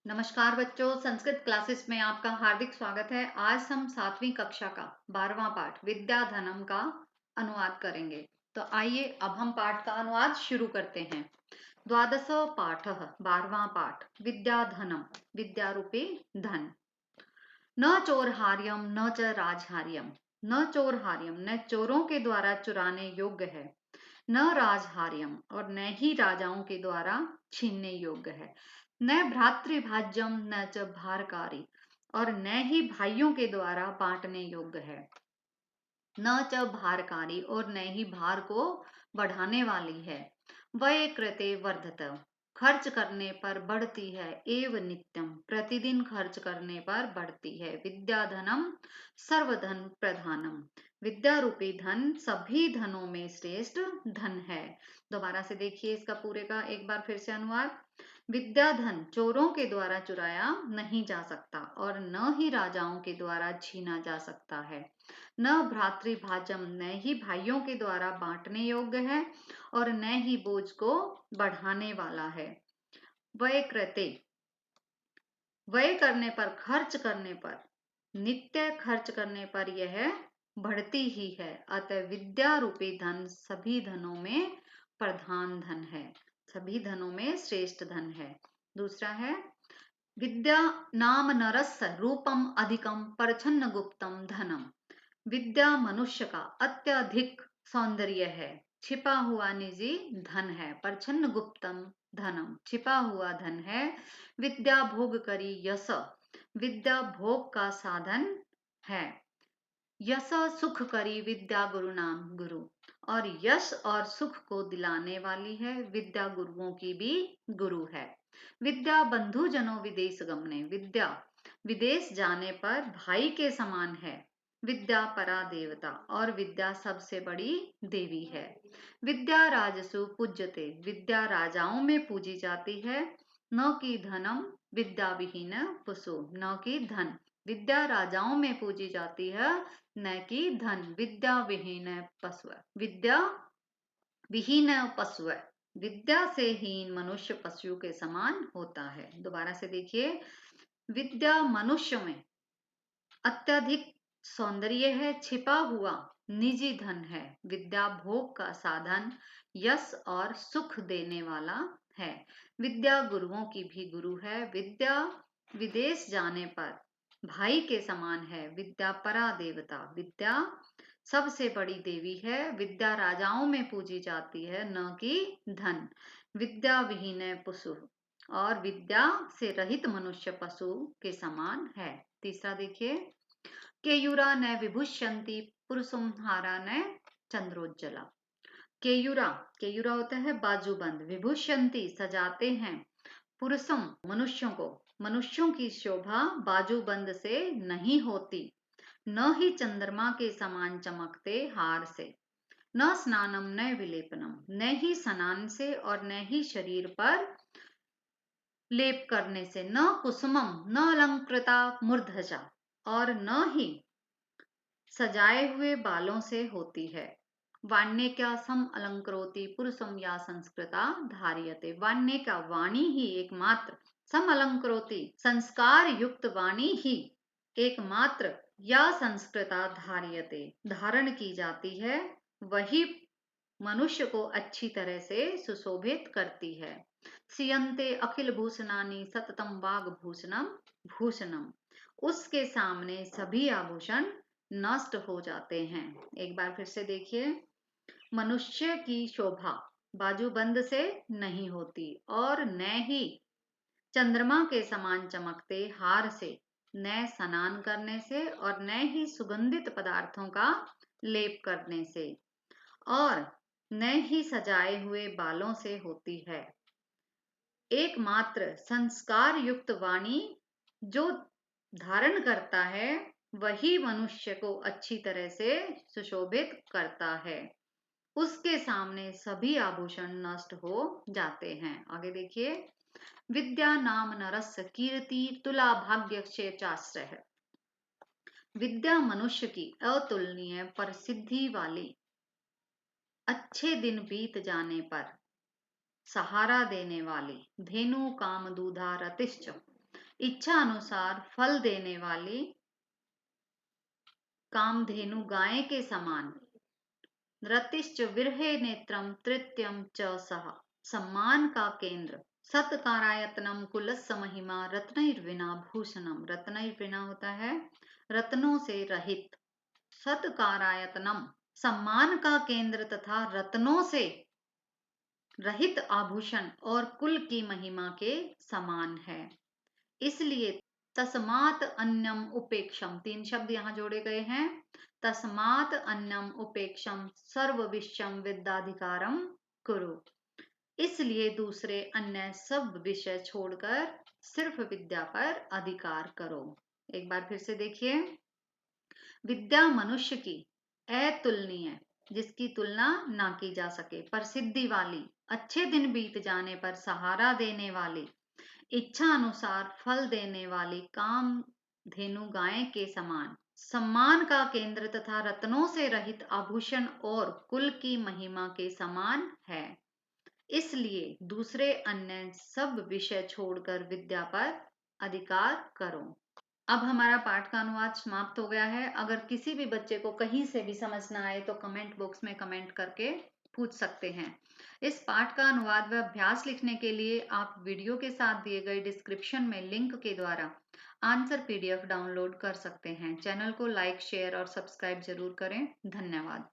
नमस्कार बच्चों, संस्कृत क्लासेस में आपका हार्दिक स्वागत है। आज हम 7वीं कक्षा का 12वां पाठ विद्याधनम का अनुवाद करेंगे। तो आइए अब हम पाठ का अनुवाद शुरू करते हैं। द्वादश पाठ 12वां पाठ विद्याधनम, विद्या रूपी धन। न चोरहार्यम न च राजहार्यम। न चोरहार्यम, न चोरों के द्वारा चुराने योग्य है। न राजहार्यम, और न ही राजाओं के द्वारा छीनने योग्य है। न भ्रातृभाज्यम न च भारकारी, और न ही भाइयों के द्वारा बांटने योग्य है। न च भारकारी, और न ही भार को बढ़ाने वाली है। वय कृते वर्धत, खर्च करने पर बढ़ती है। एव नित्यम, प्रतिदिन खर्च करने पर बढ़ती है। विद्याधनम सर्वधन प्रधानम, विद्या रूपी धन सभी धनों में श्रेष्ठ धन है। दोबारा से देखिए इसका पूरे का एक बार फिर से अनुवाद। विद्याधन चोरों के द्वारा चुराया नहीं जा सकता, और न ही राजाओं के द्वारा छीना जा सकता है। न भ्रातृभाजम, न ही भाइयों के द्वारा बांटने योग्य है, और न ही बोझ को बढ़ाने वाला है। व्यय कृते, व्यय करने पर, खर्च करने पर, नित्य खर्च करने पर यह बढ़ती ही है। अतः विद्या रूपी धन सभी धनों में प्रधान धन है, सभी धनों में श्रेष्ठ धन है। दूसरा है विद्या नाम नरस रूपम अधिकम परछन्न गुप्तम धनम। विद्या मनुष्य का अत्यधिक सौंदर्य है, छिपा हुआ निजी धन है। परछन्न गुप्तम धनम, छिपा हुआ धन है। विद्या भोग करी यश, विद्या भोग का साधन है। यश सुख करी विद्या गुरु नाम गुरु, और यश और सुख को दिलाने वाली है। विद्या गुरुओं की भी गुरु है। विद्या बंधु जनों विदेश गमने, विद्या विदेश जाने पर भाई के समान है। विद्या परा देवता, और विद्या सबसे बड़ी देवी है। विद्या राजसु पूज्यते, विद्या राजाओं में पूजी जाती है। न कि धनम विद्या विहीन पशु, न कि धन विद्या राजाओं में पूजी जाती है, न कि धन विद्या विहीन पशु। विद्या विहीन पशु, विद्या से हीन मनुष्य पशु के समान होता है। दोबारा से देखिए, विद्या मनुष्य में अत्यधिक सौंदर्य है, छिपा हुआ निजी धन है। विद्या भोग का साधन, यश और सुख देने वाला है। विद्या गुरुओं की भी गुरु है। विद्या विदेश जाने पर भाई के समान है। विद्या परा देवता, विद्या सबसे बड़ी देवी है। विद्या राजाओं में पूजी जाती है, न कि धन। विद्या विहीन पशु, और विद्या से रहित मनुष्य पशु के समान है। तीसरा देखिए, केयूरा न विभुष्यंती पुरुषुम हारा न चंद्रोज्जला। केयूरा, केयूरा होता है बाजूबंद। विभूषंती सजाते हैं, पुरुषम मनुष्यों को, मनुष्यों की शोभा बाजूबंद से नहीं होती। न ही चंद्रमा के समान चमकते हार से। न स्नानम न विलेपनम, न ही स्नान से और न ही शरीर पर लेप करने से। न कुसुमम न अलंकृता मूर्धजा, और न ही सजाए हुए बालों से होती है। वाण्य क्या सम अलंकरोति पुरुषम या संस्कृता धार्यते। वाण्य का, वाणी ही एकमात्र, सम अलंकरोति संस्कार युक्त वाणी ही एकमात्र, या संस्कृता धार्यते धारण की जाती है, वही मनुष्य को अच्छी तरह से सुशोभित करती है। सियंते अखिल भूषणानि सततम वाग भूषणम भूषणम, उसके सामने सभी आभूषण नष्ट हो जाते हैं। एक बार फिर से देखिए, मनुष्य की शोभा बाजूबंद से नहीं होती, और न ही चंद्रमा के समान चमकते हार से, न स्नान करने से, और न ही सुगंधित पदार्थों का लेप करने से, और न ही सजाए हुए बालों से होती है। एकमात्र संस्कार युक्त वाणी जो धारण करता है, वही मनुष्य को अच्छी तरह से सुशोभित करता है। उसके सामने सभी आभूषण नष्ट हो जाते हैं। आगे देखिए, विद्या नाम नरस कीर्ति तुला भाग्य चाश्रय है। विद्या मनुष्य की अतुलनीय प्रसिद्धि वाली, अच्छे दिन बीत जाने पर सहारा देने वाली, धेनु काम दूधा रतिश्च, इच्छा अनुसार फल देने वाली कामधेनु गाय के समान। रतिश्च विरहे नेत्रम तृतीयम च सह। सम्मान का केंद्र। सत्कारायतनम कुलस्य महिमा रत्नैर्विना भूषणम। रत्नैर्विना होता है रत्नों से रहित। सत्कारायतनम सम्मान का केंद्र तथा रत्नों से रहित आभूषण और कुल की महिमा के समान है। इसलिए तस्मात् अन्यम उपेक्षम, तीन शब्द यहाँ जोड़े गए हैं। तस्मात् अन्यम उपेक्षम सर्वविषयम विद्याधिकारम कुरु। इसलिए दूसरे अन्य सब विषय छोड़कर सिर्फ विद्या पर अधिकार करो। एक बार फिर से देखिए, विद्या मनुष्य की अतुलनीय, जिसकी तुलना ना की जा सके, प्रसिद्धि वाली, अच्छे दिन बीत जाने पर सहारा देने वाली, इच्छा अनुसार फल देने वाली काम धेनु गाय के समान, सम्मान का केंद्र तथा रत्नों से रहित आभूषण और कुल की महिमा के समान है। इसलिए दूसरे अन्य सब विषय छोड़कर विद्या पर अधिकार करो। अब हमारा पाठ का अनुवाद समाप्त हो गया है। अगर किसी भी बच्चे को कहीं से भी समझ ना आए तो कमेंट बॉक्स में कमेंट करके पूछ सकते हैं। इस पाठ का अनुवाद व अभ्यास लिखने के लिए आप वीडियो के साथ दिए गए डिस्क्रिप्शन में लिंक के द्वारा आंसर PDF डाउनलोड कर सकते हैं। चैनल को लाइक, शेयर और सब्सक्राइब जरूर करें। धन्यवाद।